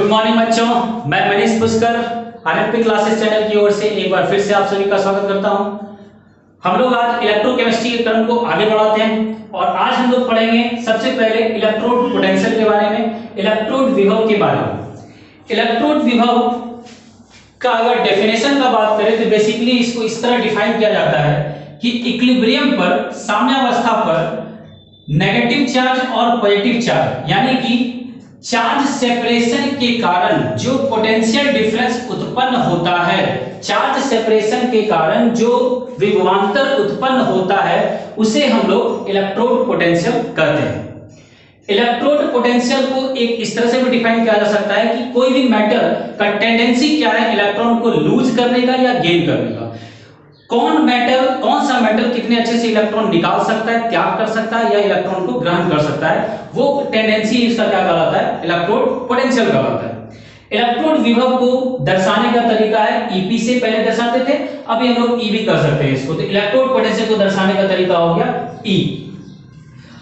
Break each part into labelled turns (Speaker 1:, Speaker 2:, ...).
Speaker 1: Good morning बच्चों, मैं Manish Pushkar RNP classes channel की ओर से एक बार फिर से आप सभी का स्वागत करता हूं। हम लोग आज इलेक्ट्रोकेमिस्ट्री के क्रम को आगे बढ़ाते हैं और आज हम लोग पढ़ेंगे सबसे पहले इलेक्ट्रोड पोटेंशियल के बारे में, इलेक्ट्रोड विभव के बारे में। इलेक्ट्रोड विभव का अगर डेफिनेशन का बात करें तो बेसिकली इसको इस तरह डिफाइन किया जाता है कि इक्विलिब्रियम पर, साम्यावस्था पर नेगेटिव चार्ज और पॉजिटिव चार्ज यानी कि चार्ज सेपरेशन के कारण जो पोटेंशियल डिफरेंस उत्पन्न होता है, चार्ज सेपरेशन के कारण जो विभवांतर उत्पन्न होता है उसे हम लोग इलेक्ट्रोड पोटेंशियल कहते हैं। इलेक्ट्रोड पोटेंशियल को एक इस तरह से भी डिफाइन किया जा सकता है कि कोई भी मैटर का टेंडेंसी क्या है, इलेक्ट्रॉन को लूज करने का या गेन करने का। कौन सा मेटल कितने अच्छे से इलेक्ट्रॉन निकाल सकता है, त्याग कर सकता है या इलेक्ट्रॉन को ग्रहण कर सकता है, वो टेंडेंसी इसका क्या कहलाता है, इलेक्ट्रोड पोटेंशियल कहलाता है। इलेक्ट्रोड विभव को दर्शाने का तरीका है ईपी से पहले दर्शाते थे, अभी हम लोग ईवी कर सकते हैं इसको। तो इलेक्ट्रोड पोटेंशियल को दर्शाने का तरीका हो गया ई।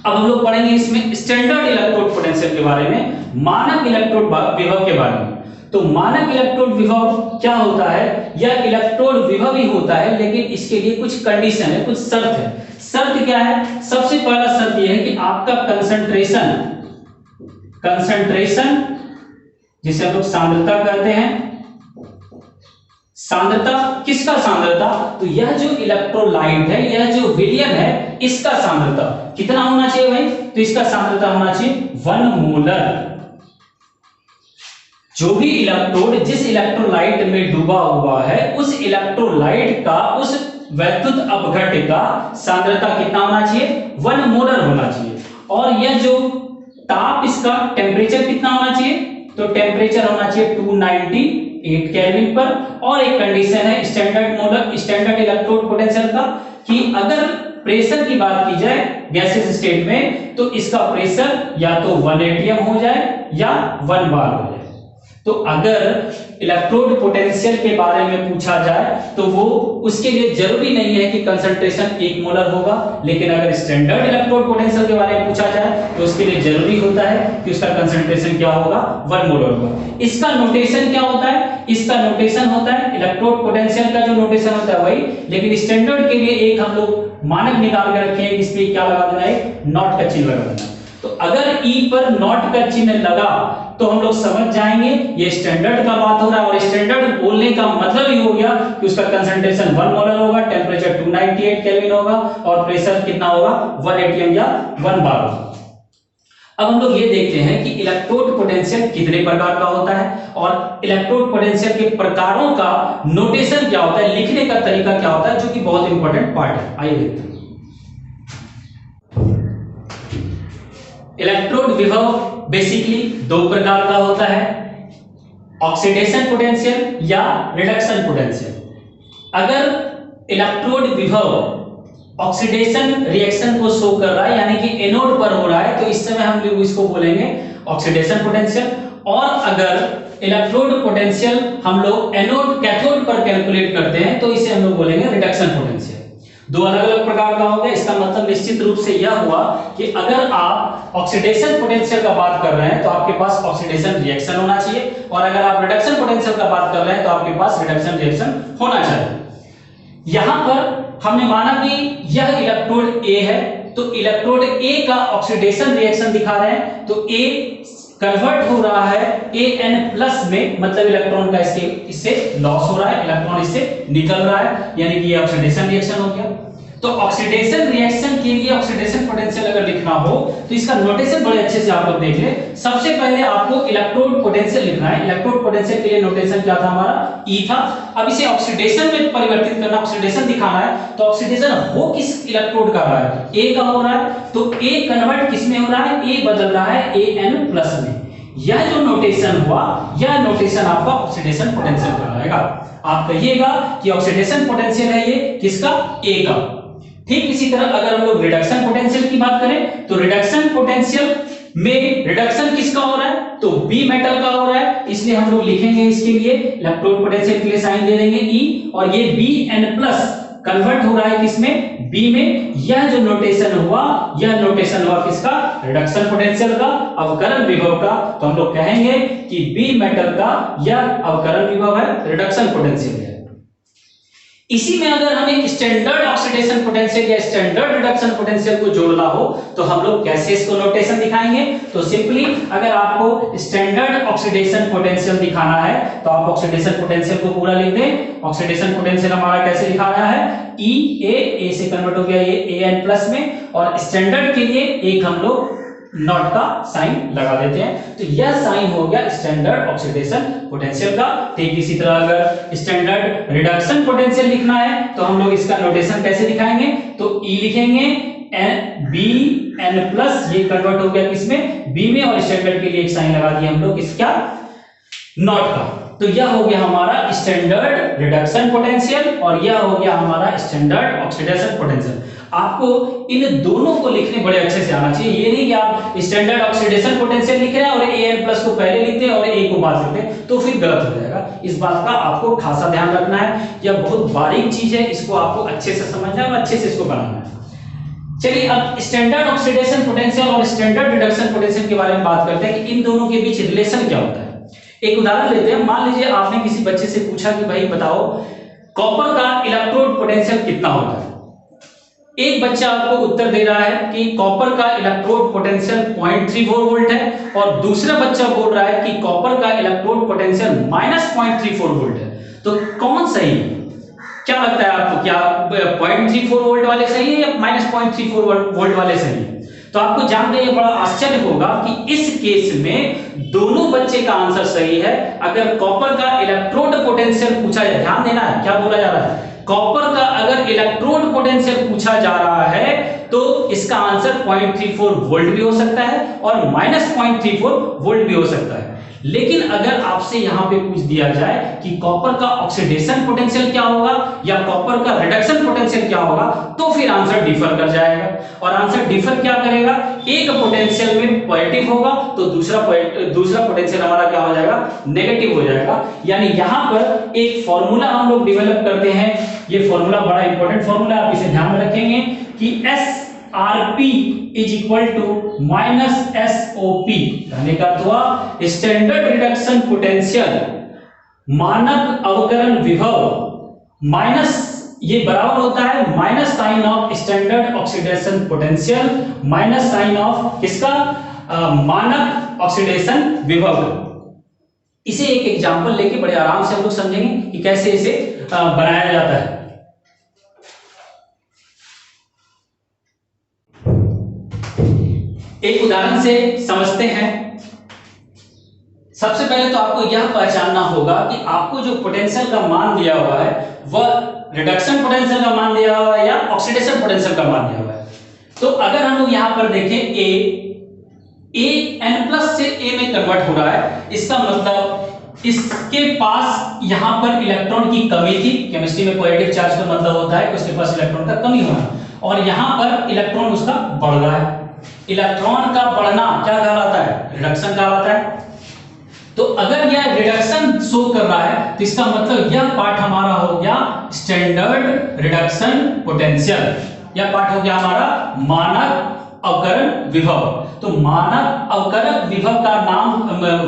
Speaker 1: अब हम लोग पढ़ेंगे इसमें स्टैंडर्ड इलेक्ट्रोड पोटेंशियल के बारे में, मानक इलेक्ट्रोड विभव के बारे में। तो मानक इलेक्ट्रोड विभव क्या होता है? यह इलेक्ट्रोड विभव ही होता है, लेकिन इसके लिए कुछ कंडीशन है, कुछ शर्त है। शर्त क्या है? सबसे पहला शर्त यह है कि आपका कंसंट्रेशन जिसे हम लोग सांद्रता कहते हैं, सांद्रता किसका सांद्रता? तो यह जो इलेक्ट्रोलाइट है, यह जो विलयन है, इसका सांद्रता कितना होना चाहिए भाई? तो इसका सांद्रता होना चाहिए 1 मोलर। जो भी इलेक्ट्रोड जिस इलेक्ट्रोलाइट में डूबा हुआ है उस इलेक्ट्रोलाइट का, उस वैद्युत अपघट्य का सांद्रता कितना होना चाहिए? 1 मोलर होना चाहिए। और यह जो ताप, इसका टेम्परेचर कितना होना चाहिए? तो टेम्परेचर होना चाहिए 298 केल्विन पर। और एक कंडीशन है स्टैंडर्ड इलेक्ट्रोड पोटेंशियल का कि अगर प्रेशर की बात की जाए गैसेस स्टेट में तो इसका प्रेशर या तो 1 atm हो जाए या 1 बार हो जाए। तो अगर इलेक्ट्रोड पोटेंशियल के बारे में पूछा जाए तो वो उसके लिए जरूरी नहीं है कि कंसंट्रेशन 1 मोलर होगा, लेकिन अगर स्टैंडर्ड इलेक्ट्रोड पोटेंशियल के बारे में पूछा जाए तो उसके लिए जरूरी होता है कि उसका कंसंट्रेशन क्या होगा? 1 मोलर होगा। इसका नोटेशन क्या होता है? इसका नोटेशन होता है इलेक्ट्रोड पोटेंशियल का जो नोटेशन होता है वही, लेकिन स्टैंडर्ड के लिए एक हम लोग मानक निकाल के रखे हैं, इस पे क्या लगा देना है? नॉट का चिन्ह लगा देना। तो अगर ई पर नॉट का चिन्ह लगा तो हम लोग समझ जाएंगे ये स्टैंडर्ड का बात हो रहा है। और स्टैंडर्ड बोलने का मतलब ही हो गया कि उसका कंसंट्रेशन 1 मोलर होगा, टेम्परेचर 298 केल्विन होगा और प्रेशर कितना होगा? 1 atm या 1 बार होगा। अब हम लोग ये देखते हैं कि इलेक्ट्रोड पोटेंशियल कितने प्रकार का होता है और इलेक्ट्रोड पोटेंशियल के प्रकारों का नोटेशन क्या होता है, लिखने का तरीका क्या होता है, जो कि बहुत इंपॉर्टेंट पार्ट है। आइए देखते हैं। इलेक्ट्रोड विभव बेसिकली 2 प्रकार का होता है, ऑक्सीडेशन पोटेंशियल या रिडक्शन पोटेंशियल। अगर इलेक्ट्रोड विभव ऑक्सीडेशन रिएक्शन को शो कर रहा है यानी कि एनोड पर हो रहा है तो इस समय हम लोग इसको बोलेंगे ऑक्सीडेशन पोटेंशियल। और अगर इलेक्ट्रोड पोटेंशियल हम लोग एनोड कैथोड पर कैलकुलेट करते हैं तो इसे हम लोग बोलेंगे रिडक्शन पोटेंशियल। 2 अलग-अलग प्रकार का होगा। इसका मतलब निश्चित रूप से यह हुआ कि अगर आप ऑक्सीडेशन पोटेंशियल का बात कर रहे हैं तो आपके पास ऑक्सीडेशन रिएक्शन होना चाहिए, और अगर आप रिडक्शन पोटेंशियल का बात कर रहे हैं तो आपके पास रिडक्शन रिएक्शन होना चाहिए। यहां पर हमने माना कि यह इलेक्ट्रोड ए है, तो इलेक्ट्रोड ए का ऑक्सीडेशन रिएक्शन दिखा रहे हैं, तो ए कन्वर्ट हो रहा है An+ में, मतलब इलेक्ट्रॉन का इससे लॉस हो रहा है, इलेक्ट्रॉन इससे निकल रहा है, यानी कि ये ऑक्सीडेशन रिएक्शन हो गया। तो ऑक्सीडेशन रिएक्शन के लिए ऑक्सीडेशन पोटेंशियल अगर लिखना हो तो इसका नोटेशन बड़े अच्छे से आप लोग देख ले। सबसे पहले आपको इलेक्ट्रोड पोटेंशियल लिखना है। इलेक्ट्रोड पोटेंशियल के लिए नोटेशन क्या था हमारा? ई था। अब इसे ऑक्सीडेशन में परिवर्तित करना, ऑक्सीडेशन दिखाना है, तो ऑक्सीडेशन हो किस इलेक्ट्रोड का रहा है? ए का हो रहा है, तो ए कन्वर्ट किस में हो रहा है? ए बदल रहा है An+ में। यह जो नोटेशन हुआ, यह नोटेशन आपका ऑक्सीडेशन पोटेंशियल कहलाएगा। आप कहिएगा कि ऑक्सीडेशन पोटेंशियल है ये किसका? ए का। ठीक इसी तरह अगर हम लोग रिडक्शन पोटेंशियल की बात करें तो रिडक्शन पोटेंशियल में रिडक्शन किसका हो रहा है? तो बी मेटल का हो रहा है, इसलिए हम लोग लिखेंगे इसके लिए इलेक्ट्रोड पोटेंशियल के लिए साइन दे देंगे ई, और ये Bn+ कन्वर्ट हो रहा है किसमें? बी में यह जो नोटेशन हुआ, यह नोटेशन हुआ किसका? रिडक्शन पोटेंशियल का, अवकरण विभव का। तो हम लोग कहेंगे कि बी मेटल का यह अवकरण विभव है, रिडक्शन पोटेंशियल है। इसी में अगर हमें स्टैंडर्ड ऑक्सीडेशन पोटेंशियल या स्टैंडर्ड रिडक्शन पोटेंशियल को जोड़ना हो तो हम लोग कैसे इसको नोटेशन दिखाएंगे? तो सिंपली अगर आपको स्टैंडर्ड ऑक्सीडेशन पोटेंशियल दिखाना है तो आप ऑक्सीडेशन पोटेंशियल को पूरा लिख दें। ऑक्सीडेशन पोटेंशियल हमारा कैसे लिखा रहा है? ए से कन्वर्ट हो गया ये एन प्लस में, और स्टैंडर्ड के लिए एक हम लोग नॉट का साइन लगा देते हैं। तो यह साइन हो गया स्टैंडर्ड ऑक्सीडेशन पोटेंशियल का। ठीक इसी तरह अगर स्टैंडर्ड रिडक्शन पोटेंशियल लिखना है तो हम लोग इसका नोटेशन कैसे दिखाएंगे? तो ई लिखेंगे, बी एन प्लस, ये कन्वर्ट हो गया किसमें? बी में, और स्टैंडर्ड के लिए एक साइन लगा दिया हम लोग इसका नॉट का। तो यह हो गया हमारा स्टैंडर्ड रिडक्शन पोटेंशियल और यह हो गया हमारा स्टैंडर्ड ऑक्सीडेशन पोटेंशियल। आपको इन दोनों को लिखने बड़े अच्छे से आना चाहिए। ये नहीं कि आप स्टैंडर्ड ऑक्सीडेशन पोटेंशियल लिख रहे हैं और एन प्लस को पहले लिखते हैं और ए को बाद लिखते हैं तो फिर गलत हो जाएगा। इस बात का आपको खासा ध्यान रखना है। यह बहुत बारीक चीज है, इसको आपको अच्छे से समझना है और अच्छे से इसको बनाना है। चलिए अब स्टैंडर्ड ऑक्सीडेशन पोटेंशियल और स्टैंडर्ड रिडक्शन पोटेंशियल के बारे में बात करते हैं कि इन दोनों के बीच रिलेशन क्या होता है। एक उदाहरण लेते हैं। मान लीजिए आपने किसी बच्चे से पूछा कि भाई बताओ कॉपर का इलेक्ट्रोड पोटेंशियल कितना होता है। एक बच्चा आपको उत्तर दे रहा है कि कॉपर का इलेक्ट्रोड पोटेंशियल 0.34 वोल्ट है और दूसरा बच्चा बोल रहा है कि कॉपर का इलेक्ट्रोड पोटेंशियल -0.34 वोल्ट है। तो कौन सही है? क्या लगता है आपको? क्या 0.34 वोल्ट वाले सही है या -0.34 वोल्ट वाले सही है? तो आपको जानकर ये बड़ा आश्चर्य होगा कि इस केस में दोनों बच्चे का आंसर सही है। अगर कॉपर का इलेक्ट्रोड पोटेंशियल पूछा जाए, ध्यान देना है क्या बोला जा रहा है, कॉपर का अगर इलेक्ट्रोड पोटेंशियल पूछा जा रहा है तो इसका आंसर 0.34 वोल्ट भी हो सकता है और -0.34 वोल्ट भी हो सकता है। लेकिन अगर आपसे यहां पे पूछ दिया जाए कि कॉपर का ऑक्सीडेशन पोटेंशियल क्या होगा या कॉपर का रिडक्शन पोटेंशियल क्या होगा तो फिर आंसर डिफर कर जाएगा। और आंसर डिफर क्या करेगा? एक पोटेंशियल में पॉजिटिव होगा तो दूसरा पोटेंशियल हमारा क्या हो जाएगा? नेगेटिव हो जाएगा। यानी यहां पर एक फॉर्मूला हम लोग डेवलप करते हैं। ये फॉर्मूला बड़ा इंपॉर्टेंट फॉर्मूला, आप इसे ध्यान में रखेंगे कि SRP is equal to -SOP। कहने का अर्थ हुआ स्टैंडर्ड रिडक्शन पोटेंशियल मानक अवकरण विभव माइनस, ये बराबर होता है minus sign of standard oxidation potential minus sign of किसका? मानक ऑक्सीडेशन विभव। इसे एक एग्जांपल लेके बड़े आराम से हम लोग समझेंगे कि कैसे इसे बनाया जाता है। एक उदाहरण से समझते हैं। सबसे पहले तो आपको यह पहचानना होगा कि आपको जो पोटेंशियल का मान दिया हुआ है वह रिडक्शन पोटेंशियल का मान दिया हुआ है या ऑक्सीडेशन पोटेंशियल का मान दिया हुआ है। तो अगर हम लोग यहां पर देखें ए एन प्लस से ए में कन्वर्ट हो रहा है, इसका मतलब इसके पास यहां पर इलेक्ट्रॉन की कमी थी। केमिस्ट्री में पॉजिटिव चार्ज का मतलब होता है उसके पास इलेक्ट्रॉन का कमी होना, और यहां पर इलेक्ट्रॉन उसका बढ़ रहा है। इलेक्ट्रॉन का बढ़ना क्या कहलाता है? रिडक्शन कहलाता है। तो अगर यह रिडक्शन शो कर रहा है तो इसका मतलब यह पार्ट हमारा हो गया स्टैंडर्ड रिडक्शन पोटेंशियल, यह पार्ट हो गया हमारा मानक अवकरण विभव। तो मानक अवकरण विभव का नाम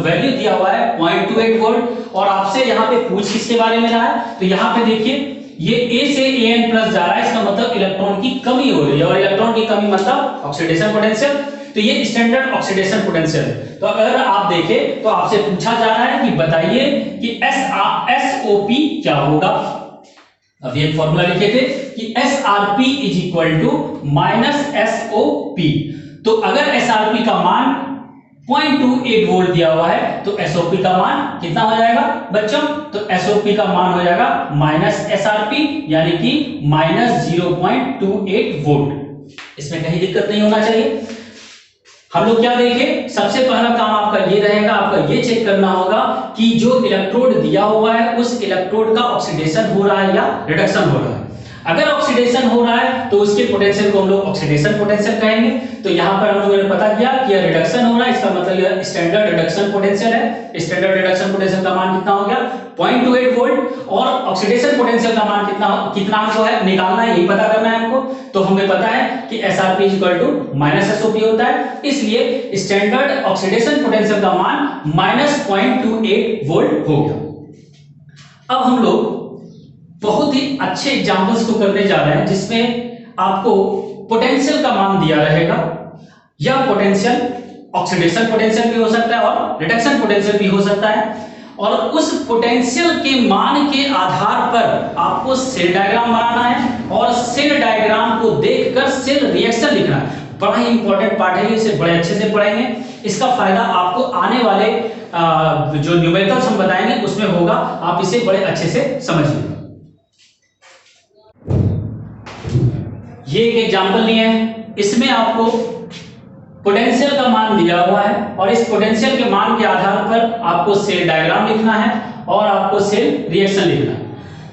Speaker 1: वैल्यू दिया हुआ है 0.28 वोल्ट, और आपसे यहाँ पे पूछ किसके बारे में रहा है? तो यहाँ पे देखिए ये A से An प्लस जा रहा है, इसका मतलब इलेक्ट्रॉन की कमी हो रही है, और इलेक्ट्रॉन की कमी मतलब ऑक्सीडेशन पोटेंशियल। तो ये स्टैंडर्ड ऑक्सीडेशन पोटेंशियल है। तो अगर आप देखें तो आपसे पूछा जा रहा है कि बताइए कि SOP क्या होगा। अब ये फॉर्मूला लिखे थे कि SRP is equal to -SOP। तो अगर SRP का मान 0.28 वोल्ट दिया हुआ है तो SOP का मान कितना हो जाएगा बच्चों? तो SOP का मान हो जाएगा -SRP यानी कि -0.28 वोल्ट। इसमें कहीं दिक्कत नहीं होना चाहिए। हम लोग क्या देखें? सबसे पहला काम आपका ये रहेगा, आपका ये चेक करना होगा कि जो इलेक्ट्रोड दिया हुआ है उस इलेक्ट्रोड का ऑक्सीडेशन हो रहा है या रिडक्शन हो रहा है। अगर ऑक्सीडेशन हो रहा है तो उसके पोटेंशियल को हम लोग ऑक्सीडेशन पोटेंशियल कहेंगे। तो यहाँ पर हम लोगों ने पता किया कि यह रिडक्शन हो रहा है, इसका मतलब यह स्टैंडर्ड रिडक्शन पोटेंशियल है। स्टैंडर्ड रिडक्शन पोटेंशियल का मान कितना हो गया 0.28 वोल्ट, और ऑक्सीडेशन पोटेंशियल का मान कितना हमको है निकालना है, यही पता करना है हमको। तो हमें पता है कि SRP -SOP होता है, इसलिए स्टैंडर्ड ऑक्सीडेशन पोटेंशियल का मान -0.28 वोल्ट हो गया। अब हम लोग बहुत ही अच्छे एग्जांपल्स को करने जा रहे हैं जिसमें आपको पोटेंशियल का मान दिया रहेगा। यह पोटेंशियल ऑक्सीडेशन पोटेंशियल भी हो सकता है और रिडक्शन पोटेंशियल भी हो सकता है, और उस पोटेंशियल के मान के आधार पर आपको सेल डायग्राम बनाना है और सेल डायग्राम को देखकर सेल रिएक्शन लिखना है। बड़ा ही इंपॉर्टेंट पार्ट है, इसे बड़े अच्छे से पढ़ेंगे। इसका फायदा आपको आने वाले जो न्यूमेरिकल्स हम बताएंगे उसमें होगा, आप इसे बड़े अच्छे से समझिए। ये एक एग्जांपल लिया है, इसमें आपको पोटेंशियल का मान दिया हुआ है और इस पोटेंशियल के मान के आधार पर आपको सेल डायग्राम लिखना है और आपको सेल रिएक्शन लिखना है।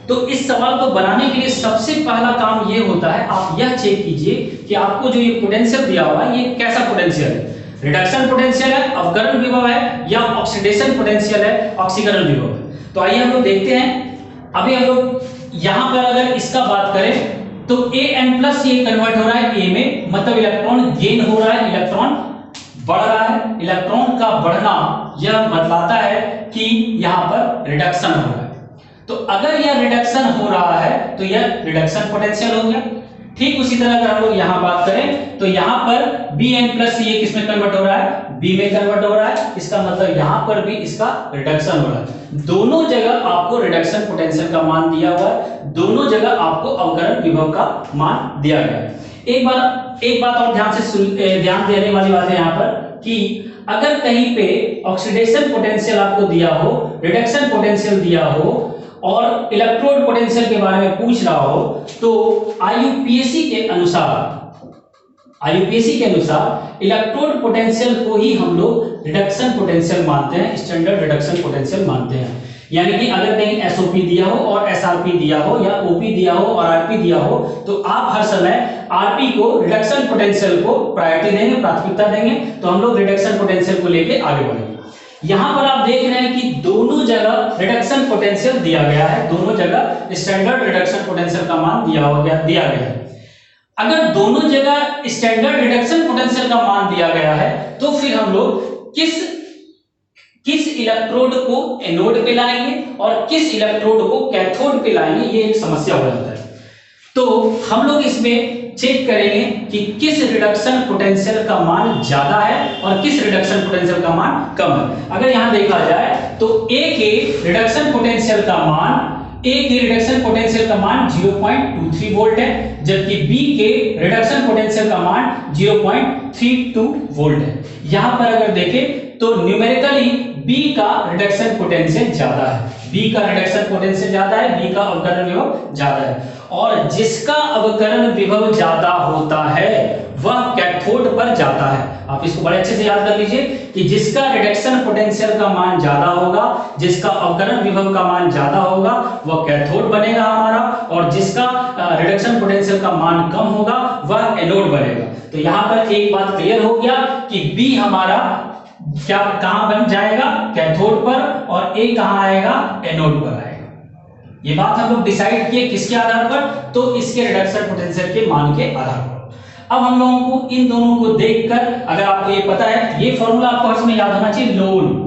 Speaker 1: तो इस सवाल को बनाने के लिए सबसे पहला काम ये होता है, आप यह चेक कीजिए कि आपको जो ये पोटेंशियल दिया हुआ है ये कैसा पोटेंशियल है, रिडक्शन पोटेंशियल है, अवकरण विभव है, या ऑक्सीडेशन पोटेंशियल है, ऑक्सीकरण विभव है। तो आइए हम लोग देखते हैं। अभी हम लोग यहां पर अगर इसका बात करें तो An+ ये कन्वर्ट हो रहा है A में, मतलब इलेक्ट्रॉन गेन हो रहा है, इलेक्ट्रॉन बढ़ रहा है। इलेक्ट्रॉन का बढ़ना यह बतलाता है कि यहां पर रिडक्शन हो रहा है। तो अगर यह रिडक्शन हो रहा है तो यह रिडक्शन पोटेंशियल हो गया। ठीक उसी तरह अगर हम लोग यहां बात करें तो यहां पर Bn+ ये किसमें कन्वर्ट हो रहा है, B में कन्वर्ट हो रहा है। इसका मतलब यहां पर भी इसका रिडक्शन हो रहा है। दोनों जगह आपको रिडक्शन पोटेंशियल का मान दिया हुआ है, दोनों जगह आपको अवकरण विभव का मान दिया गया है। एक बात और ध्यान देने वाली बात है यहां पर कि अगर कहीं पे ऑक्सीडेशन पोटेंशियल आपको दिया हो, रिडक्शन पोटेंशियल दिया हो और इलेक्ट्रोड पोटेंशियल के बारे में पूछ रहा हो, तो IUPAC के अनुसार इलेक्ट्रोड पोटेंशियल को ही हम लोग रिडक्शन पोटेंशियल मानते हैं, स्टैंडर्ड रिडक्शन पोटेंशियल मानते हैं। यानी कि अगर कहीं SOP दिया हो और SRP दिया हो या OP दिया हो और RP दिया हो, तो आप हर समय RP को रिडक्शन पोटेंशियल को प्रायोरिटी देंगे, प्राथमिकता देंगे। तो हम लोग रिडक्शन पोटेंशियल को लेके आगे बढ़ेंगे। यहां पर आप देख रहे हैं कि दोनों जगह रिडक्शन पोटेंशियल दिया गया है, दोनों जगह स्टैंडर्ड रिडक्शन पोटेंशियल का मान दिया गया है। अगर दोनों जगह स्टैंडर्ड रिडक्शन पोटेंशियल का मान दिया गया है तो फिर हम लोग किस इलेक्ट्रोड को एनोड पे लाएंगे और किस इलेक्ट्रोड को कैथोड पे लाएंगे, ये एक समस्या हो जाता है। तो हम लोग इसमें चेक करेंगे कि किस रिडक्शन पोटेंशियल का मान ज्यादा है और किस रिडक्शन पोटेंशियल का मान कम है। अगर यहां देखा जाए तो A के रिडक्शन पोटेंशियल का मान 0.23 वोल्ट है, जबकि B के रिडक्शन पोटेंशियल का मान 0.32 वोल्ट है। यहां पर अगर देखें तो न्यूमेरिकली B का रिडक्शन पोटेंशियल ज्यादा है, B का रिडक्शन पोटेंशियल ज्यादा है, B का अवकरण विभव ज्यादा है। और जिसका अवकरण विभव ज्यादा होता है वह कैथोड पर जाता है। आप इसको बड़े अच्छे से याद कर लीजिए कि जिसका रिडक्शन पोटेंशियल का मान ज्यादा होगा, जिसका अवकरण विभव का मान ज्यादा होगा, वह कैथोड बनेगा हमारा, और जिसका रिडक्शन पोटेंशियल का मान कम होगा वह एनोड बनेगा। तो यहां पर एक बात क्लियर हो गया कि B हमारा कहां बन जाएगा, कैथोड पर, और A कहां आएगा, एनोड पर आएगा। ये बात हम लोग डिसाइड किए किसके आधार पर, तो इसके रिडक्शन पोटेंशियल के मान के आधार पर। अब हम लोगों को इन दोनों को देखकर, अगर आपको ये पता है, ये फॉर्मूला आपको हर समय याद होना चाहिए, लोन।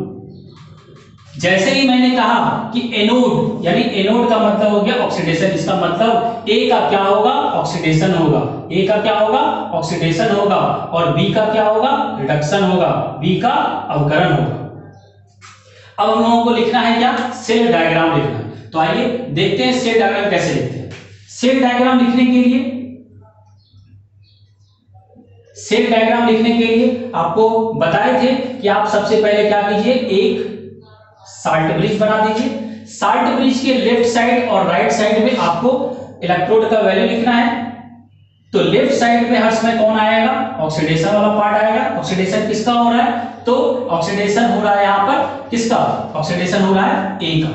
Speaker 1: जैसे ही मैंने कहा कि एनोड, यानी एनोड का मतलब हो गया ऑक्सीडेशन, इसका मतलब A का क्या होगा, ऑक्सीडेशन होगा, A का क्या होगा, ऑक्सीडेशन होगा, और B का क्या होगा, रिडक्शन होगा, B का अवकरण होगा। अब हम लोगों को लिखना है क्या, सेल डायग्राम लिखना है। तो आइए देखते हैं सेल डायग्राम कैसे लिखते हैं। सेल डायग्राम लिखने के लिए आपको बताए थे कि आप सबसे पहले क्या कीजिए, एक साल्ट ब्रिज बना दीजिए। साल्ट ब्रिज के लेफ्ट साइड और राइट साइड में आपको इलेक्ट्रोड का वैल्यू लिखना है। तो लेफ्ट साइड में हर समय कौन आएगा, ऑक्सीडेशन वाला पार्ट आएगा। ऑक्सीडेशन किसका हो रहा है, तो ऑक्सीडेशन हो रहा है यहां पर किसका, ऑक्सीडेशन हो रहा है A का।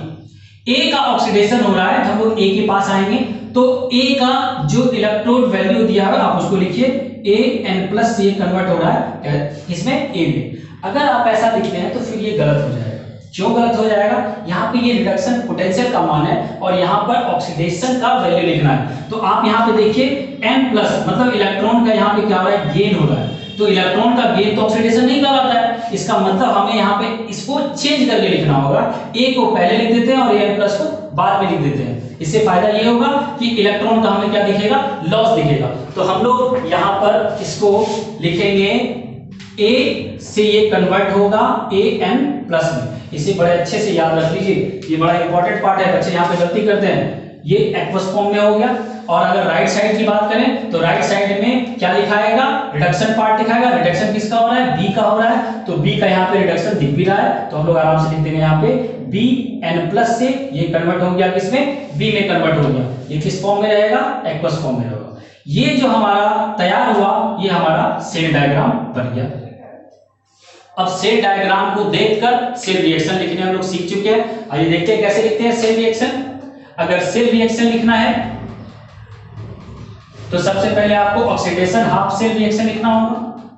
Speaker 1: ए का ऑक्सीडेशन हो रहा है, हम लोग ए के पास आएंगे तो ए का जो इलेक्ट्रोड वैल्यू दिया है आप उसको लिखिए AN+ से ये कन्वर्ट हो रहा है इसमें ए में। अगर आप ऐसा लिखते हैं तो फिर ये गलत हो जाएगा। क्यों गलत हो जाएगा? यहाँ पे ये रिडक्शन पोटेंशियल का मान है और यहाँ पर ऑक्सीडेशन का वैल्यू लिखना है। तो आप यहाँ पे देखिए N+ मतलब इलेक्ट्रॉन का यहाँ पे क्या हो रहा है, गेन हो रहा है। तो इलेक्ट्रॉन का गेन तो ऑक्सीडेशन नहीं कहलाता है, इसका मतलब हमें यहाँ पे इसको चेंज करके लिखना होगा। ए को पहले लिख देते हैं और N+ को बाद में लिख देते हैं। इससे फायदा ये होगा कि इलेक्ट्रॉन का हमें क्या दिखेगा, लॉस दिखेगा। तो हम लोग यहाँ पर इसको लिखेंगे ए से ये कन्वर्ट होगा AN+ में। इसे बड़े अच्छे से याद रख लीजिए, ये बड़ा इंपॉर्टेंट पार्ट है। बच्चे यहाँ पे गलती करते हैं, ये एक्वस फॉर्म में हो गया। और अगर राइट साइड की बात करें तो राइट साइड में क्या दिखाएगा, रिडक्शन पार्ट दिखाएगा। रिडक्शन किसका हो रहा है, बी का हो रहा है। तो बी का यहाँ पे रिडक्शन दिख भी रहा है, तो हम लोग आराम से लिख देंगे यहाँ पे BN+ से ये कन्वर्ट हो गया किसमें, बी में कन्वर्ट हो गया। ये किस फॉर्म में रहेगा, एक्वस फॉर्म में रहेगा। ये जो हमारा तैयार हुआ ये हमारा सेल डायग्राम बन गया। अब सेल डायग्राम को देखकर सेल रिएक्शन लिखने हम लोग सीख चुके हैं। आइए देखते हैं कैसे लिखते हैं सेल रिएक्शन। अगर सेल रिएक्शन लिखना है तो सबसे पहले आपको ऑक्सीडेशन हाफ सेल रिएक्शन लिखना होगा।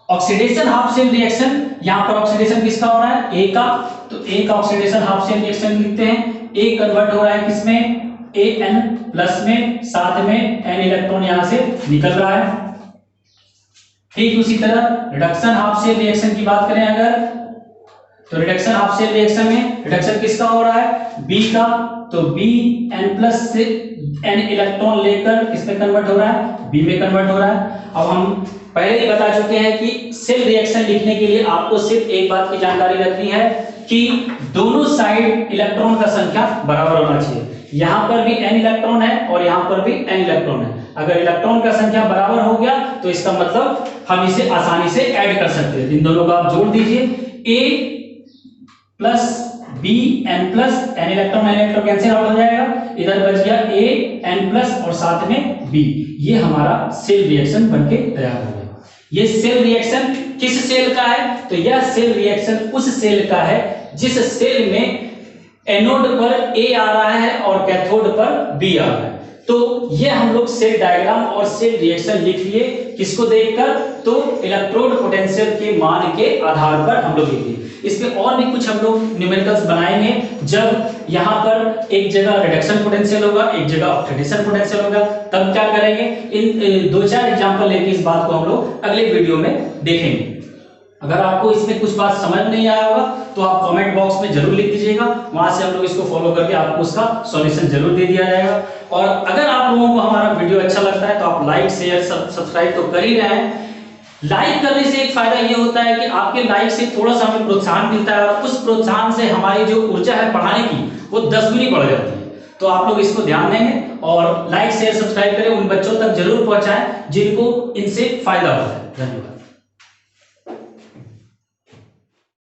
Speaker 1: ऑक्सीडेशन हाफ सेल रिएक्शन, यहां पर ऑक्सीडेशन किसका हो रहा है, ए का। तो ए का ऑक्सीडेशन हाफ सेल रिएक्शन लिखते हैं। ए कन्वर्ट हो रहा है किसमें, AN+ में, साथ में N इलेक्ट्रॉन यहां से निकल रहा है। ठीक उसी तरह रिडक्शन हाफ सेल रिएक्शन की बात करें अगर, तो रिडक्शन हाफ सेल रिएक्शन में रिडक्शन किसका हो रहा है, बी का। तो BN+ से N इलेक्ट्रॉन लेकर किसमें कन्वर्ट हो रहा है, बी में कन्वर्ट हो रहा है। अब हम पहले ही बता चुके हैं कि सेल रिएक्शन लिखने के लिए आपको सिर्फ एक बात की जानकारी रखनी है कि दोनों साइड इलेक्ट्रॉन का संख्या बराबर होना चाहिए। यहां पर भी N इलेक्ट्रॉन है और यहां पर भी N इलेक्ट्रॉन है। अगर इलेक्ट्रॉन का संख्या बराबर हो गया तो इसका मतलब हम इसे आसानी से ऐड कर सकते हैं। इन दोनों को आप जोड़ दीजिए, A+ BN+, N electron cancel out हो जाएगा, इधर बच गया AN+ और साथ में B। ये हमारा सेल रिएक्शन बनके तैयार हो गया। ये सेल रिएक्शन किस सेल का है, तो यह सेल रिएक्शन उस सेल का है जिस सेल में एनोड पर A आ रहा है और कैथोड पर B आ रहा है। तो ये हम लोग सेल डायग्राम और सेल रिएक्शन लिख लिए किसको देखकर, तो इलेक्ट्रोड पोटेंशियल के मान के आधार पर हम लोग लिख लिए। इस पे और भी कुछ हम लोग न्यूमेरिकल्स बनाएंगे जब यहाँ पर एक जगह रिडक्शन पोटेंशियल होगा, एक जगह ऑक्सीडेशन पोटेंशियल होगा, तब क्या करेंगे। इन 2-4 एग्जांपल लेके इस बात को हम लोग अगले वीडियो में देखेंगे। अगर आपको इसमें कुछ बात समझ नहीं आया होगा तो आप कमेंट बॉक्स में जरूर लिख दीजिएगा, वहां से हम लोग इसको फॉलो करके आपको उसका सॉल्यूशन जरूर दे दिया जाएगा। और अगर आप लोगों को हमारा वीडियो अच्छा लगता है तो आप लाइक शेयर सब्सक्राइब तो कर ही रहे हैं। लाइक करने से एक फायदा ये होता है कि आपके लाइक से थोड़ा सा हमें प्रोत्साहन मिलता है और उस प्रोत्साहन से हमारी जो ऊर्जा है पढ़ाने की वो 10 गुनी बढ़ जाती है। तो आप लोग इसको ध्यान देंगे और लाइक शेयर सब्सक्राइब करें, उन बच्चों तक जरूर पहुंचाएं जिनको इनसे फायदा होता है। धन्यवाद।